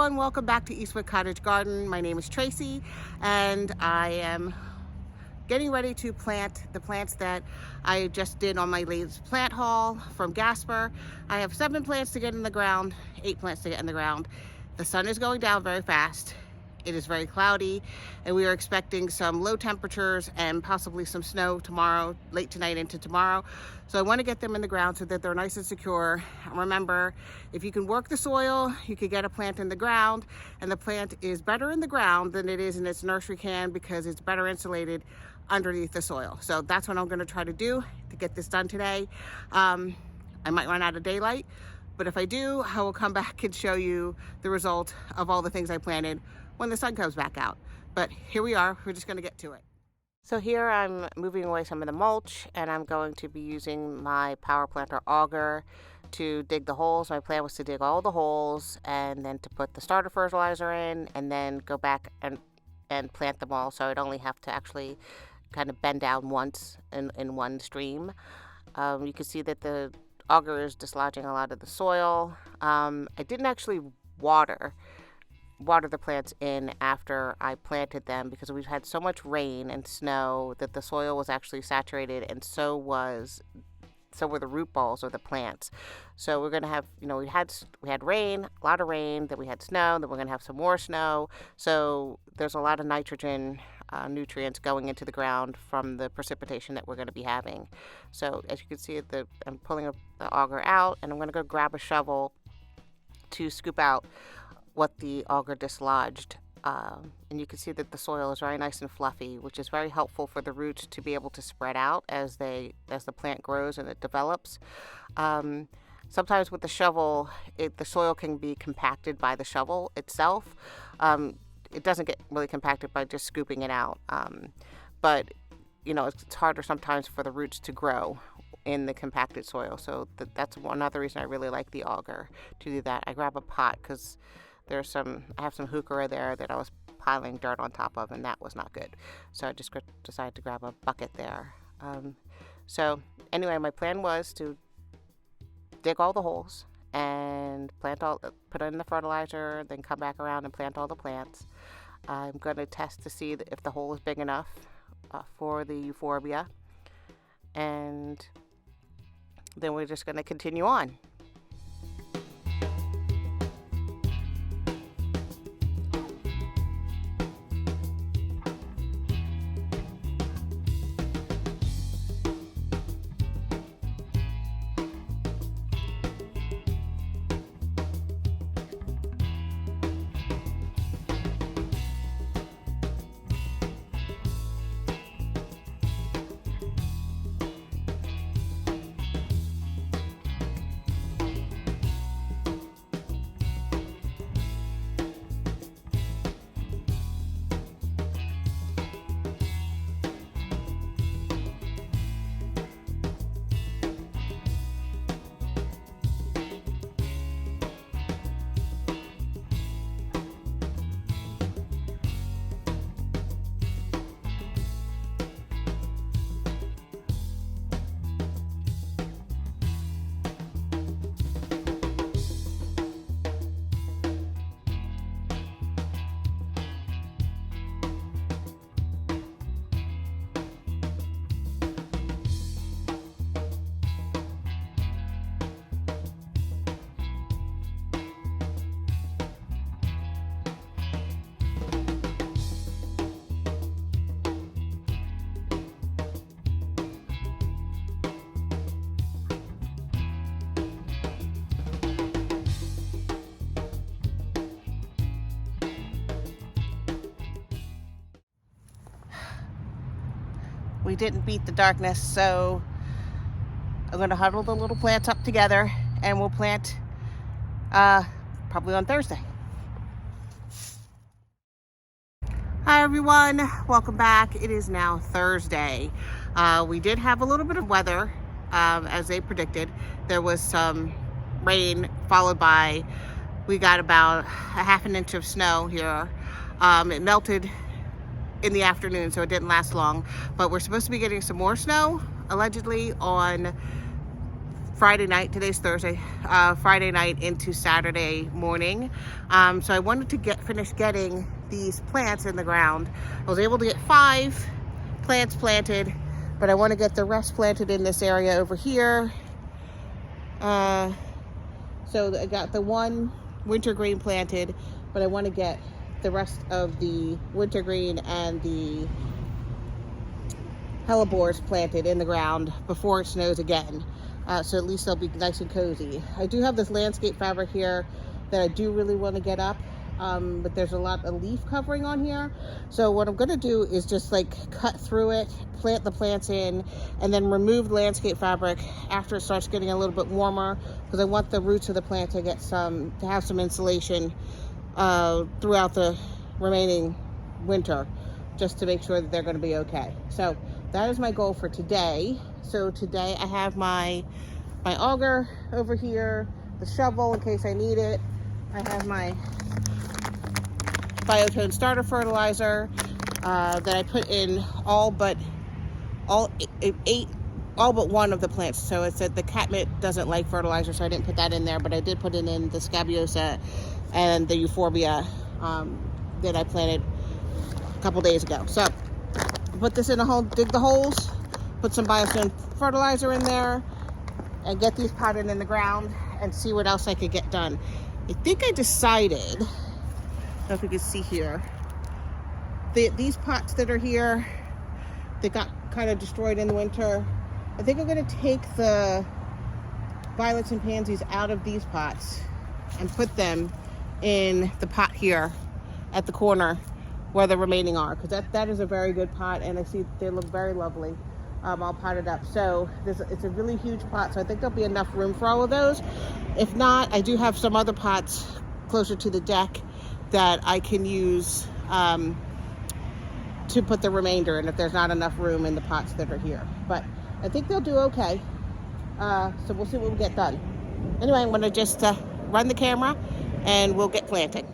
everyone, welcome back to Eastwick Cottage Garden. My name is Tracy and I am getting ready to plant the plants that I just did on my latest plant haul from Gasper. I have 7 plants to get in the ground, 8 plants to get in the ground. The sun is going down very fast. It is very cloudy and we are expecting some low temperatures and possibly some snow tomorrow, late tonight into tomorrow. So I want to get them in the ground so that they're nice and secure. Remember, if you can work the soil, you can get a plant in the ground, and the plant is better in the ground than it is in its nursery can because it's better insulated underneath the soil. So that's what I'm going to try to do to get this done today. I might run out of daylight, but if I do, I will come back and show you the result of all the things I planted when the sun comes back out. But here we are, we're just going to get to it. So here I'm moving away some of the mulch, and I'm going to be using my power planter auger to dig the holes. My plan was to dig all the holes and then to put the starter fertilizer in and then go back and plant them all, so I'd only have to actually kind of bend down once in one stream. You can see that the auger is dislodging a lot of the soil. I didn't actually water the plants in after I planted them because we've had so much rain and snow that the soil was actually saturated, and so were the root balls of the plants. So we're gonna have, we had rain, a lot of rain, then we had snow, then we're gonna have some more snow. So there's a lot of nitrogen nutrients going into the ground from the precipitation that we're going to be having. So as you can see, I'm pulling the auger out, and I'm going to go grab a shovel to scoop out what the auger dislodged. And you can see that the soil is very nice and fluffy, which is very helpful for the roots to be able to spread out as the plant grows and it develops. Sometimes with the shovel, the soil can be compacted by the shovel itself. It doesn't get really compacted by just scooping it out. But, it's harder sometimes for the roots to grow in the compacted soil. So that's another reason I really like the auger to do that. I grab a pot because I have some heuchera there that I was piling dirt on top of, and that was not good. So I just decided to grab a bucket there. So anyway, my plan was to dig all the holes and put in the fertilizer, then come back around and plant all the plants. I'm going to test to see if the hole is big enough for the Euphorbia, and then we're just going to continue on. We didn't beat the darkness, so I'm going to huddle the little plants up together and we'll plant probably on Thursday. Hi everyone, welcome back. It is now Thursday. We did have a little bit of weather as they predicted. There was some rain followed by, we got about a half an inch of snow here. It melted in the afternoon, so it didn't last long, but we're supposed to be getting some more snow allegedly on Friday night. Today's Thursday. Friday night into Saturday morning. So I wanted to finish getting these plants in the ground. I was able to get 5 plants planted, but I want to get the rest planted in this area over here. So I got the one wintergreen planted, but I want to get the rest of the wintergreen and the hellebores planted in the ground before it snows again. So at least they'll be nice and cozy. I do have this landscape fabric here that I do really want to get up, but there's a lot of leaf covering on here. So what I'm going to do is just like cut through it, plant the plants in, and then remove the landscape fabric after it starts getting a little bit warmer, because I want the roots of the plant to have some insulation throughout the remaining winter, just to make sure that they're going to be okay. So that is my goal for today. So today I have my auger over here, the shovel in case I need it. I have my Biotone starter fertilizer that I put in all but one of the plants. So it said the Catmint doesn't like fertilizer, so I didn't put that in there, but I did put it in the Scabiosa and the Euphorbia that I planted a couple days ago. So put this in a hole, dig the holes, put some Biotone fertilizer in there, and get these potted in the ground and see what else I could get done. I think I decided, I don't know if you can see here, these pots that are here, they got kind of destroyed in the winter. I think I'm going to take the violets and pansies out of these pots and put them in the pot here at the corner where the remaining are, because that is a very good pot, and I see they look very lovely. All potted up. So it's a really huge pot, so I think there'll be enough room for all of those. If not, I do have some other pots closer to the deck that I can use to put the remainder in if there's not enough room in the pots that are here. But I think they'll do okay. So we'll see what we get done. Anyway, I'm going to just run the camera and we'll get planting.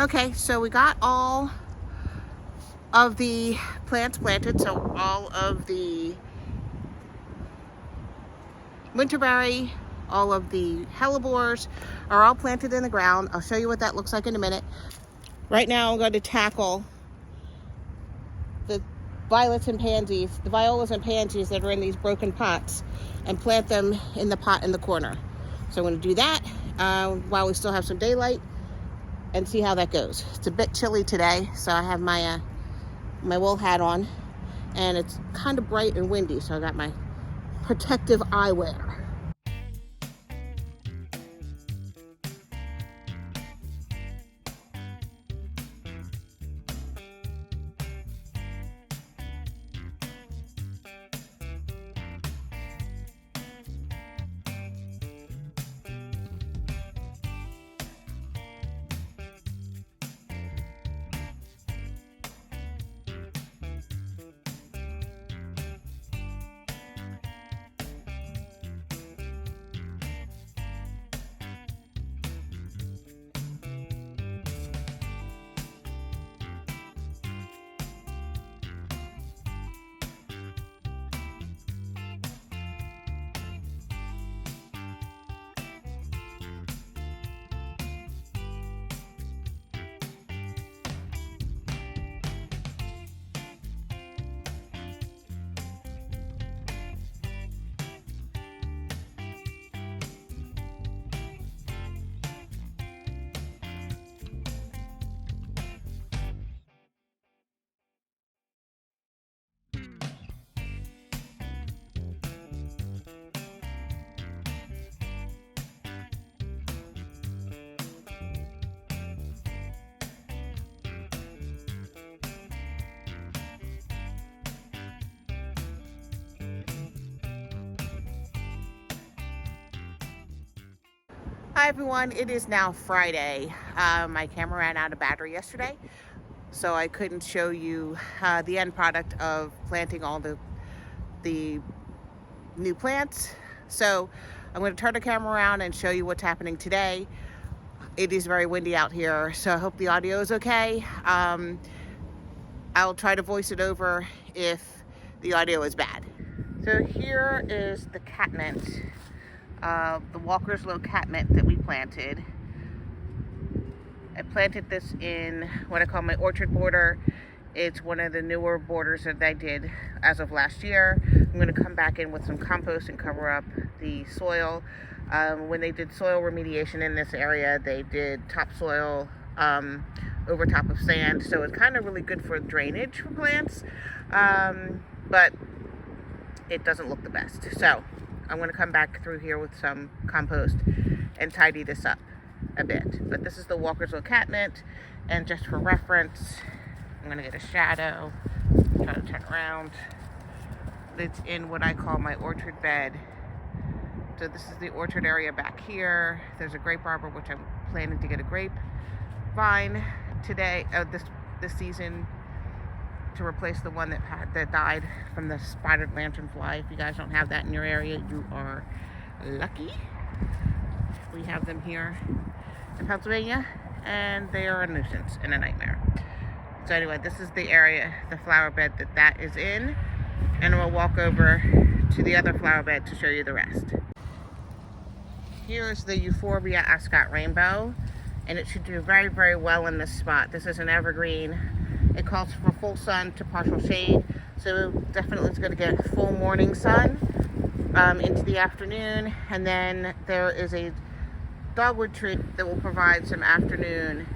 Okay, so we got all of the plants planted. So all of the winterberry, all of the hellebores are all planted in the ground. I'll show you what that looks like in a minute. Right now I'm going to tackle the violets and pansies, the violas and pansies that are in these broken pots, and plant them in the pot in the corner. So I'm going to do that while we still have some daylight and see how that goes. It's a bit chilly today, so I have my my wool hat on, and it's kind of bright and windy, so I got my protective eyewear. Hi everyone, it is now Friday. My camera ran out of battery yesterday, so I couldn't show you the end product of planting all the new plants. So I'm going to turn the camera around and show you what's happening today. It is very windy out here, so I hope the audio is okay. I'll try to voice it over if the audio is bad. So here is the catmint. The Walker's Low catmint that we planted. I planted this in what I call my orchard border. It's one of the newer borders that I did as of last year. I'm going to come back in with some compost and cover up the soil. When they did soil remediation in this area, they did topsoil over top of sand, so it's kind of really good for drainage for plants, but it doesn't look the best. So I'm going to come back through here with some compost and tidy this up a bit. But this is the Walker's Low catmint, and just for reference, I'm going to get a shadow, try to turn around. It's in what I call my orchard bed. So this is the orchard area back here. There's a grape arbor, which I'm planning to get a grape vine today, this season, to replace the one that died from the spotted lanternfly. If you guys don't have that in your area, you are lucky. We have them here in Pennsylvania, and they are a nuisance and a nightmare. So anyway, this is the area, the flower bed that is in, and we'll walk over to the other flower bed to show you the rest. Here's the Euphorbia Ascot rainbow, and it should do very, very well in this spot. This is an evergreen. It calls for full sun to partial shade, so definitely it's going to get full morning sun into the afternoon, and then there is a dogwood tree that will provide some afternoon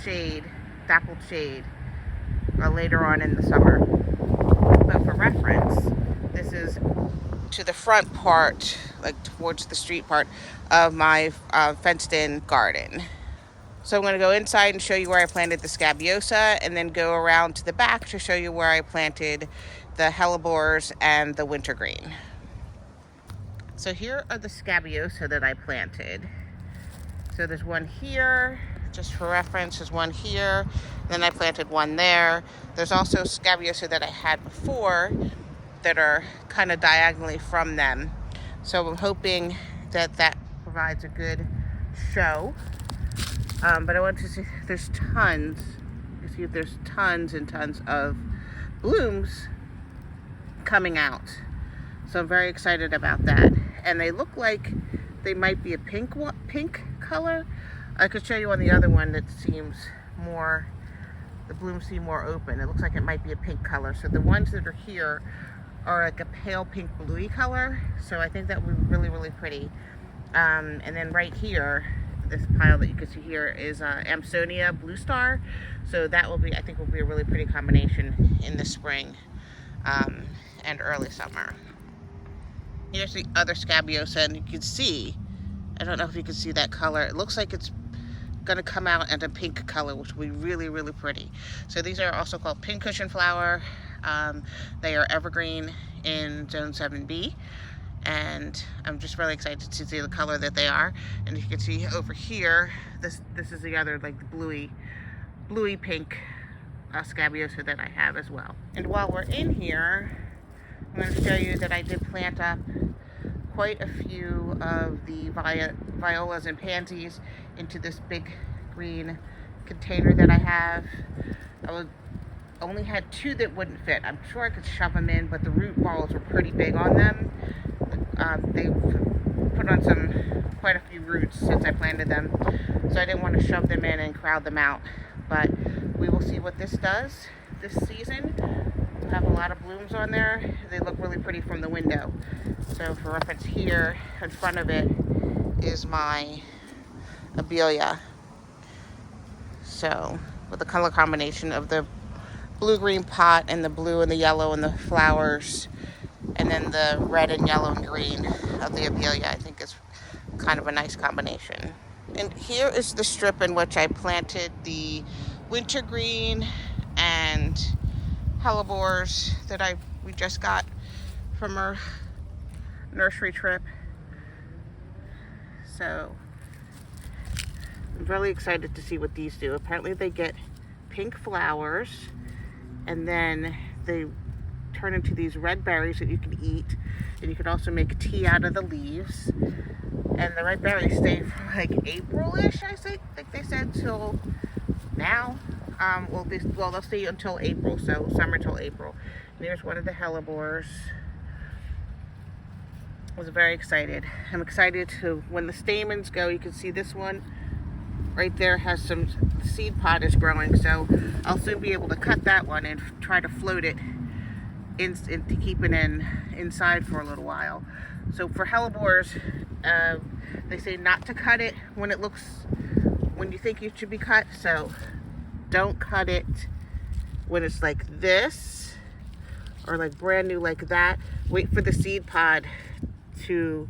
shade, dappled shade, later on in the summer. But for reference, this is to the front part, like towards the street part of my fenced-in garden. So I'm going to go inside and show you where I planted the Scabiosa, and then go around to the back to show you where I planted the Hellebores and the Wintergreen. So here are the Scabiosa that I planted. So there's one here, just for reference, there's one here, then I planted one there. There's also Scabiosa that I had before that are kind of diagonally from them. So I'm hoping that that provides a good show. But I want to see, there's tons, you see there's tons and tons of blooms coming out. So I'm very excited about that. And they look like they might be a pink color. I could show you on the other one that seems more, the blooms seem more open. It looks like it might be a pink color. So the ones that are here are like a pale pink bluey color. So I think that would be really, really pretty. And then right here, this pile that you can see here is Amsonia Blue Star. So that will be, I think will be a really pretty combination in the spring and early summer. Here's the other Scabiosa, and you can see, I don't know if you can see that color. It looks like it's going to come out in a pink color, which will be really, really pretty. So these are also called pincushion flower. They are evergreen in zone 7B, and I'm just really excited to see the color that they are. And you can see over here, this is the other like bluey pink Scabiosa that I have as well. And while we're in here, I'm going to show you that I did plant up quite a few of the violas and pansies into this big green container that I have. Only had 2 that wouldn't fit. I'm sure I could shove them in, but the root balls were pretty big on them. They put on quite a few roots since I planted them, so I didn't want to shove them in and crowd them out. But we will see what this does this season. We'll have a lot of blooms on there. They look really pretty from the window. So for reference, here in front of it is my Abelia. So with the color combination of the blue-green pot and the blue and the yellow and the flowers, and then the red and yellow and green of the Abelia, I think is kind of a nice combination. And here is the strip in which I planted the Wintergreen and Hellebores that we just got from our nursery trip. So I'm really excited to see what these do. Apparently they get pink flowers, and then they turn into these red berries that you can eat, and you can also make tea out of the leaves. And the red berries stay from like April-ish, I think they said, till now. They'll stay until April, so summer till April. And here's one of the Hellebores. I was very excited. I'm excited to, when the stamens go, you can see this one right there has some seed pod is growing, so I'll soon be able to cut that one and try to float it to keep it inside for a little while. So for Hellebores, they say not to cut it when you think it should be cut. So don't cut it when it's like this or like brand new like that. Wait for the seed pod to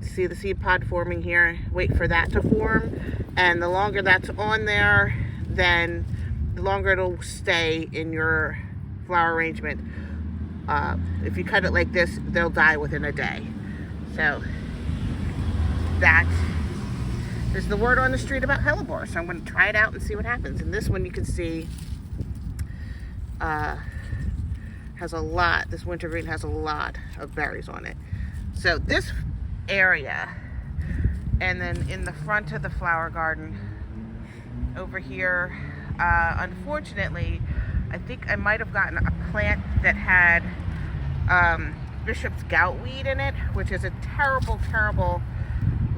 see the seed pod forming here. Wait for that to form, and the longer that's on there, then the longer it'll stay in your flower arrangement. If you cut it like this, they'll die within a day. So that is the word on the street about Hellebore. So I'm going to try it out and see what happens. And this one you can see has a lot, this wintergreen has a lot of berries on it. So this area, and then in the front of the flower garden over here, unfortunately, I think I might have gotten a plant that had Bishop's goutweed in it, which is a terrible, terrible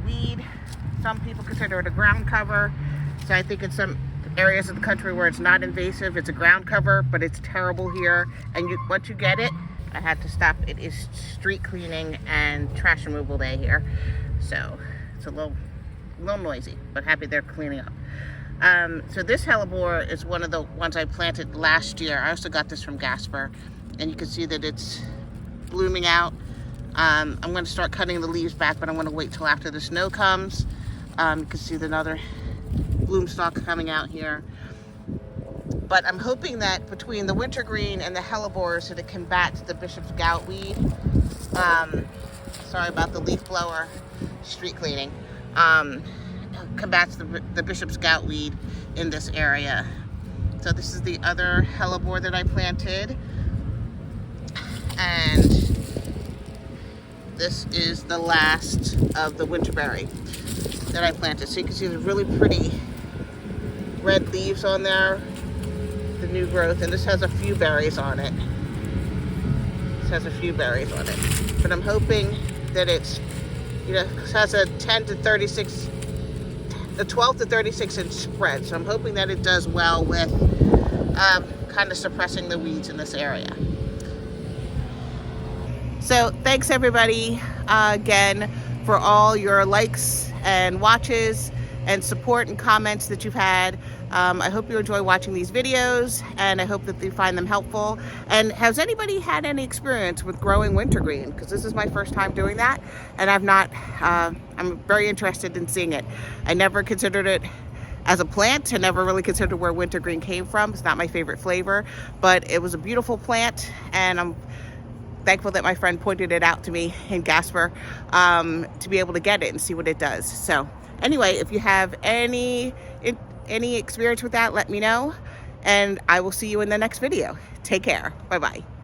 weed. Some people consider it a ground cover. So I think in some areas of the country where it's not invasive, it's a ground cover, but it's terrible here. And once you get it, I had to stop. It is street cleaning and trash removal day here. So it's a little noisy, but happy they're cleaning up. So this Hellebore is one of the ones I planted last year. I also got this from Gasper, and you can see that it's blooming out. I'm going to start cutting the leaves back, but I'm going to wait till after the snow comes. You can see another bloom stalk coming out here. But I'm hoping that between the wintergreen and the Hellebores that it combats the Bishop's goutweed. Sorry about the leaf blower street cleaning. Combats the Bishop's goutweed in this area. So this is the other Hellebore that I planted. And this is the last of the winterberry. that I planted. So you can see the really pretty red leaves on there, the new growth, and this has a few berries on it. This has a few berries on it. But I'm hoping that it's, you know, it has a 12 to 36 inch spread. So I'm hoping that it does well with kind of suppressing the weeds in this area. So thanks everybody again for all your likes and watches and support and comments that you've had. I hope you enjoy watching these videos, and I hope that you find them helpful. And has anybody had any experience with growing wintergreen? Because this is my first time doing that, and I've not, I'm very interested in seeing it. I never considered it as a plant. I never really considered where wintergreen came from. It's not my favorite flavor, but it was a beautiful plant, and I'm thankful that my friend pointed it out to me in Gasper to be able to get it and see what it does. So anyway, if you have any experience with that, let me know, and I will see you in the next video. Take care. Bye-bye.